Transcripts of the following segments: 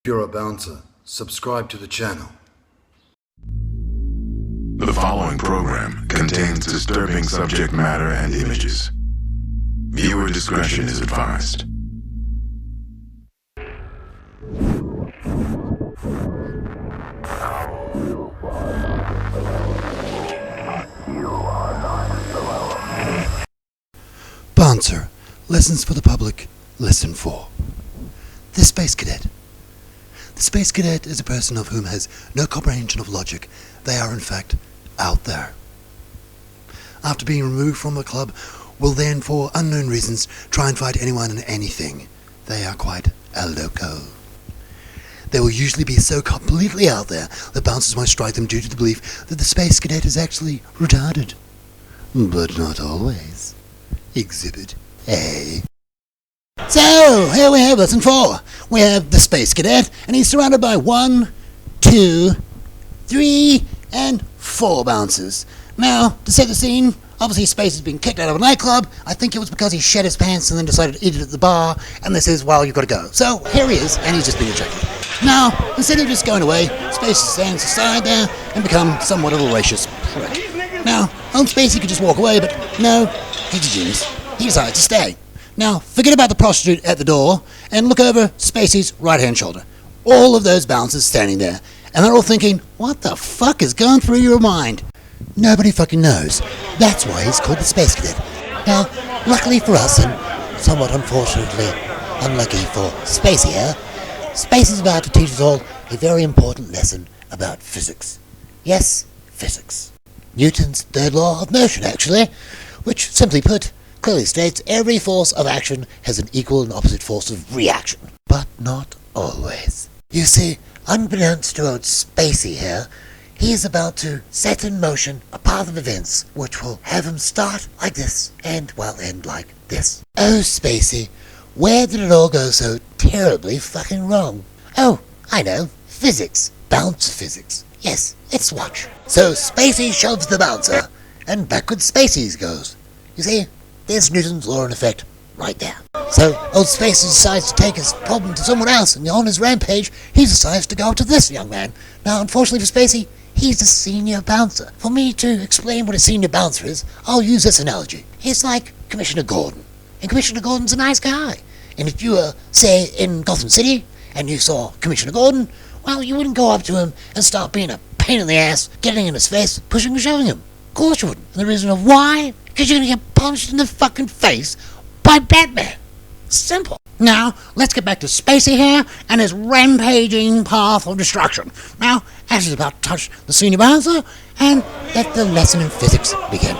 If you're a bouncer, subscribe to the channel. The following program contains disturbing subject matter and images. Viewer discretion is advised. Bouncer, lessons for the public, listen for. The Space Cadet. The Space Cadet is a person of whom has no comprehension of logic. They are, in fact, out there. After being removed from a club, will then, for unknown reasons, try and fight anyone and anything. They are quite a loco. They will usually be so completely out there that bouncers might strike them due to the belief that the Space Cadet is actually retarded. But not always. Exhibit A. So, here we have lesson 4. We have the Space Cadet, and he's surrounded by 1, 2, 3, and 4 bouncers. Now, to set the scene, obviously Space has been kicked out of a nightclub. I think it was because he shed his pants and then decided to eat it at the bar, and this is, well, you've got to go. So, here he is, and he's just been ejected. Now, instead of just going away, Space stands aside there and becomes somewhat of a racist prick. Now, old Spacey could just walk away, but no, he's a genius. He decides to stay. Now, forget about the prostitute at the door and look over Spacey's right-hand shoulder. All of those bouncers standing there, and they're all thinking, what the fuck is going through your mind? Nobody fucking knows. That's why he's called the Space Cadet. Now, luckily for us, and somewhat unfortunately unlucky for Spacey here, Spacey's about to teach us all a very important lesson about physics. Yes, physics. Newton's third law of motion, actually, which, simply put, clearly states every force of action has an equal and opposite force of reaction. But not always. You see, unbeknownst to old Spacey here, he is about to set in motion a path of events which will have him start like this and, well, end like this. Oh, Spacey, where did it all go so terribly fucking wrong? Oh, I know. Physics. Bounce physics. Yes, it's watch. So Spacey shoves the bouncer, and backwards Spacey goes. You see, there's Newton's law in effect, right there. So old Spacey decides to take his problem to someone else, and on his rampage, he decides to go to this young man. Now, unfortunately for Spacey, he's a senior bouncer. For me to explain what a senior bouncer is, I'll use this analogy. He's like Commissioner Gordon, and Commissioner Gordon's a nice guy. And if you were, say, in Gotham City, and you saw Commissioner Gordon, well, you wouldn't go up to him and start being a pain in the ass, getting in his face, pushing and shoving him. Of course you wouldn't. And the reason of why? Because you're going to get punched in the fucking face by Batman. Simple. Now, let's get back to Spacey here and his rampaging path of destruction. Now, as he's about to touch the senior bouncer, and let the lesson in physics begin.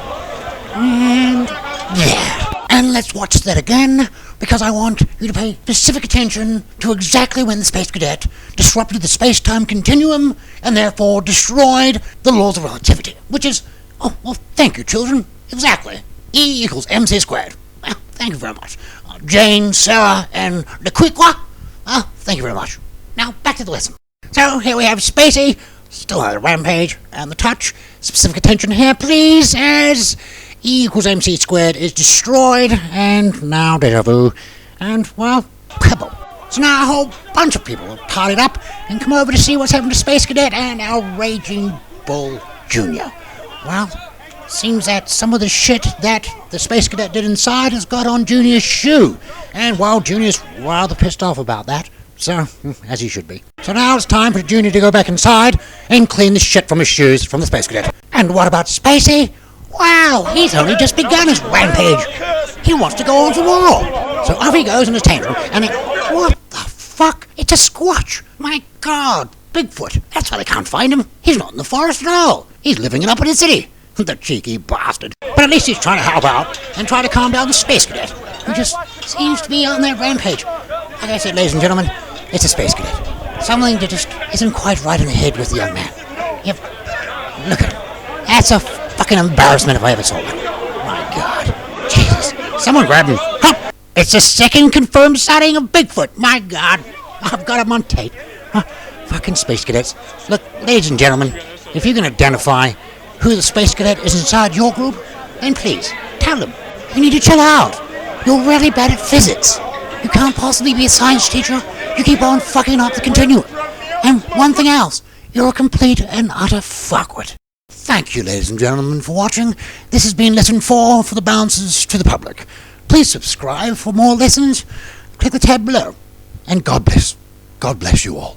And yeah. And let's watch that again, because I want you to pay specific attention to exactly when the Space Cadet disrupted the space-time continuum and therefore destroyed the laws of relativity, which is, oh, well, thank you, children. Exactly. E equals mc squared. Well, thank you very much. Jane, Sarah, and Laquiqua. Thank you very much. Now, back to the lesson. So, here we have Spacey, still on the rampage, and the touch. Specific attention here, please, as E equals mc squared is destroyed, and now deja vu, and, well, pebble. So now a whole bunch of people have partied up and come over to see what's happened to Space Cadet and our Raging Bull Jr. Well, seems that some of the shit that the Space Cadet did inside has got on Junior's shoe. And, well, Junior's rather pissed off about that. So, as he should be. So now it's time for Junior to go back inside and clean the shit from his shoes from the Space Cadet. And what about Spacey? Wow, he's only just begun his rampage. He wants to go on for more. So off he goes in his tantrum, and what the fuck? It's a Squatch. My God, Bigfoot. That's why they can't find him. He's not in the forest at all. He's living it up in the city. The cheeky bastard. But at least he's trying to help out and try to calm down the Space Cadet, who just seems to be on that rampage. Like I said, ladies and gentlemen, it's a Space Cadet. Something that just isn't quite right in the head with the young man. Yep. Look at him. That's a fucking embarrassment if I ever saw one. My God. Jesus. Someone grab him. Huh. It's the second confirmed sighting of Bigfoot. My God. I've got him on tape. Fucking Space Cadets. Look, ladies and gentlemen, if you can identify who the Space Cadet is inside your group, then please, tell them. You need to chill out. You're really bad at physics. You can't possibly be a science teacher You keep on fucking up the continuum. And one thing else, you're a complete and utter fuckwit. Thank you, ladies and gentlemen, for watching. This has been Lesson 4 for the bouncers to the public. Please subscribe for more lessons. Click the tab below. And God bless. God bless you all.